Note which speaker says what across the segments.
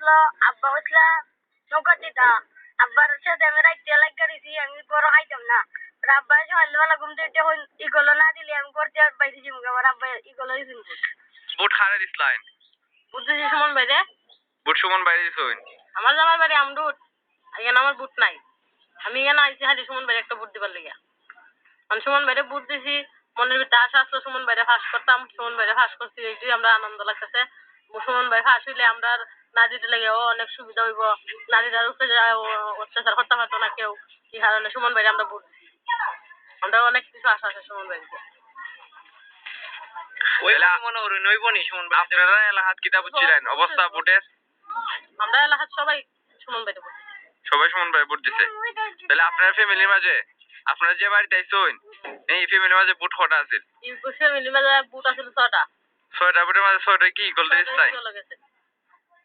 Speaker 1: আসলো আব্বা হইসলা নৌকা দিতা আব্বার সাথে আমি রাইতে লাগা দিছি আমি বড় খাইতাম না আব্বা সকালবেলা ঘুম থেকে ইগুলো না দিলে আমি করতে বাইরে যাবো আমার আব্বা ইগুলো দিয়েছেন
Speaker 2: বুট খারে দিসলাইন
Speaker 1: বুট দিছি সুমন বাইরে
Speaker 2: বুট সুমন বাইরে দিছুন
Speaker 1: আমার জামাই বাড়ি আমরুট এখানে আমার বুট নাই আমি এখানে আইছি খালি সুমন বাইরে একটা বুট দিবার লেগে আমি সুমন বাইরে বুট দিছি মনের ভিতরে আশা আসলো সুমন বাইরে ফাঁস করতাম সুমন বাইরে ফাঁস করছি এইটাই আমরা আনন্দ লাগতেছে সুমন ভাই ফাঁস হইলে আমরা না দিতে লেগে অনেক সুবিধা হইব নারীরা অত্যাচার করতে পারতো না কেউ এই কারণে সুমন বাইরে আমরা বুট দিছি আমরা অনেক কিছু আশা আছে সুমন বাড়িতে
Speaker 2: মনে করি নইবনি সুমন ভাই আপনারা এলাকাত কিতা বুঝছিলেন অবস্থা বুটের
Speaker 1: আমরা এলাকাত সবাই সুমন বাইরে বুট
Speaker 2: সবাই সুমন ভাই বুট দিছে তাহলে আপনার ফ্যামিলির মাঝে আপনারা যে বাড়িতে আইছেন এই ফ্যামিলির মাঝে বুট কটা আছে
Speaker 1: এই ফ্যামিলির মাঝে বুট আছে 6টা
Speaker 2: 6টা বুটের মাঝে 6টা কি গোল দিছাই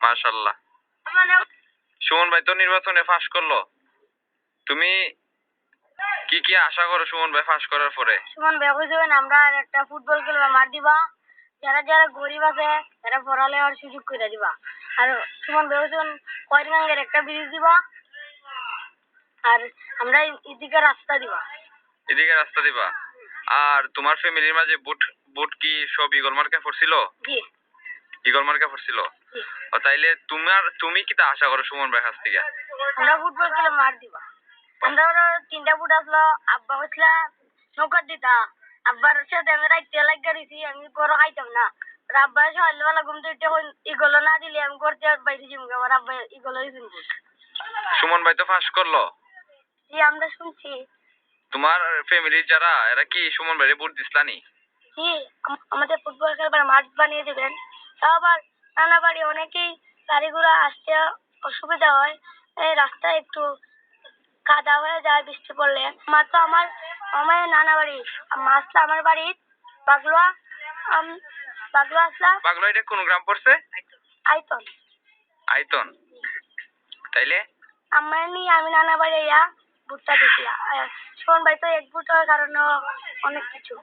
Speaker 2: মাশাআল্লাহ সুমন ভাই তো নির্বাচনে ফাঁস করলো তুমি কি কি আশা করো সুমন ভাই ফাঁস করার পরে
Speaker 1: সুমন ভাই কইছেন আমরা একটা ফুটবল খেলবা মার দিবা যারা যারা গরিব আছে তারা পড়ালেখার সুযোগ করে দিবা আর সুমন ভাই কইছেন কয়রঙ্গের একটা ব্রিজ দিবা আর আমরা এদিকে রাস্তা দিবা
Speaker 2: আর তোমার ফ্যামিলির মাঝে বুট বুট কি সব ইগল মার্কা পড়ছিল
Speaker 1: জি
Speaker 2: ইগল মার্কা পড়ছিল ও তাইলে তুমি কি তা আশা করো সুমন ভাই কাছ থেকে
Speaker 1: আমরা ফুটবল খেলে মার দিবা আমরা 3টা বুট আসলো আব্বা হইসলা নৌকা দিতা আব্বার সাথে আমি রাইতে লাগা দিছি আমি বড় খাইতাম না আব্বা সকালবেলা ঘুম থেকে ইগুলো না দিলে আমি করতে বাইরে যাবো আমার আব্বা ইগুলো দিয়েছেন
Speaker 2: সুমন ভাই তো ফাঁস করলো
Speaker 1: জি আমরা শুনছি
Speaker 2: তোমার ফ্যামিলির যারা এরা কি সুমন ভাইরে ভোট দিছলানি
Speaker 1: জি আমাদের ফুটবল খেলবার মাঠ বানিয়ে দিবেন তাও আবার নানা বাড়ি অনেকেই গাড়ি ঘোড়া আসতে অসুবিধা হয় এই রাস্তায় একটু কাদা হয়ে যায় বৃষ্টি পড়লে আমার নানা বাড়ি আসলা আমার বাড়ি বাগলুয়া আসলা
Speaker 2: বাগলুয়া এটা কোন গ্রাম পড়ছে আইতন তাইলে
Speaker 1: আমি নানা বাড়ি ভুট্টা দিছি সুমন ভাই তো এক ভুট্টার কারণে অনেক কিছু